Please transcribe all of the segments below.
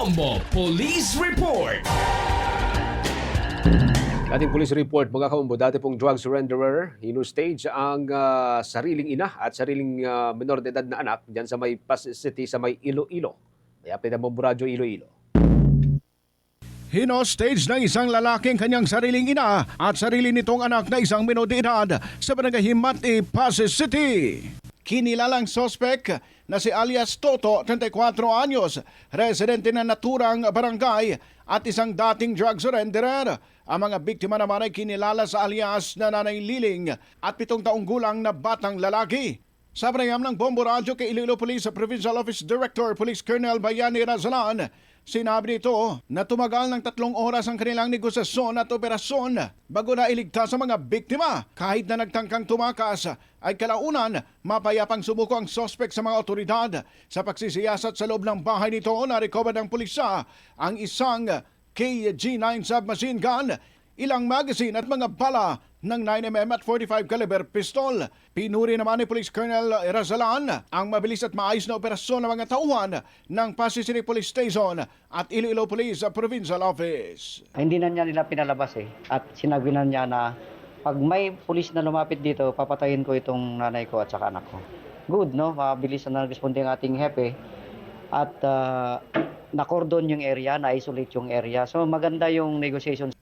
Bombo Police Report. Ating police report, mga kaumbo, dati pong drug surrenderer, stage ang sariling ina at sariling menor de edad na anak dyan sa may Pasig City, sa may Iloilo. Kaya pinamombo radyo Iloilo. Hinostage ng isang lalaking kanyang sariling ina at sarili nitong anak na isang menor de edad sa barangay Himati, Pasig City. Kinilalang sospek na si alias Toto, 34 anyos, residente na naturang barangay at isang dating drug surrenderer. Ang mga biktima naman ay kinilala sa alias na Nanay Liling at 7 taong gulang na batang lalaki. Sa panayam ng Bombo Radio kay Iloilo Police Provincial Office Director Police Colonel Bayani Razalan, sinabi nito na tumagal ng 3 oras ang kanilang negosasyon at operasyon bago na iligtas ang mga biktima. Kahit na nagtangkang tumakas, ay kalaunan mapayapang sumuko ang sospek sa mga otoridad. Sa pagsisiyasat sa loob ng bahay nito, na-recover ng pulisya ang isang KG-9 submachine gun, ilang magazine at mga bala ng 9mm at 45 caliber pistol. Pinuri naman ni Police Colonel Razalan ang mabilis at maayos na operasyon ng mga tauhan ng Pasig City Police Station at Iloilo Police Provincial Office. Hindi na niya nila pinalabas at sinabi na niya na pag may pulis na lumapit dito, papatayin ko itong nanay ko at saka anak ko. Good, no? Mabilis na nag-responde ang ating hepe at na-cordon yung area, na-isolate yung area. So maganda yung negotiation.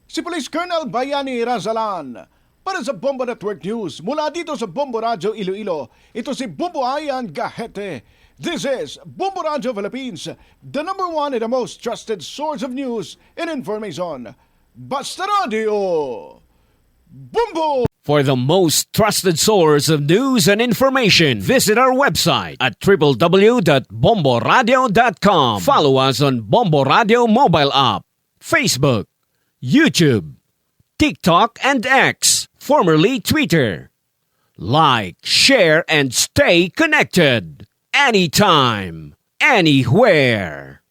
Si Police Colonel Bayani Razalan para sa Bombo Network News mula dito sa Bombo Radio Iloilo. Ito si Bombo Ayan Gahete. This is Bombo Radio Philippines, the #1 and the most trusted source of news and information. Basta Radio Bombo! For the most trusted source of news and information, visit our website at www.bomboradio.com. Follow us on Bombo Radio mobile app, Facebook, YouTube, TikTok, and X, formerly Twitter. Like, share, and stay connected. Anytime, anywhere.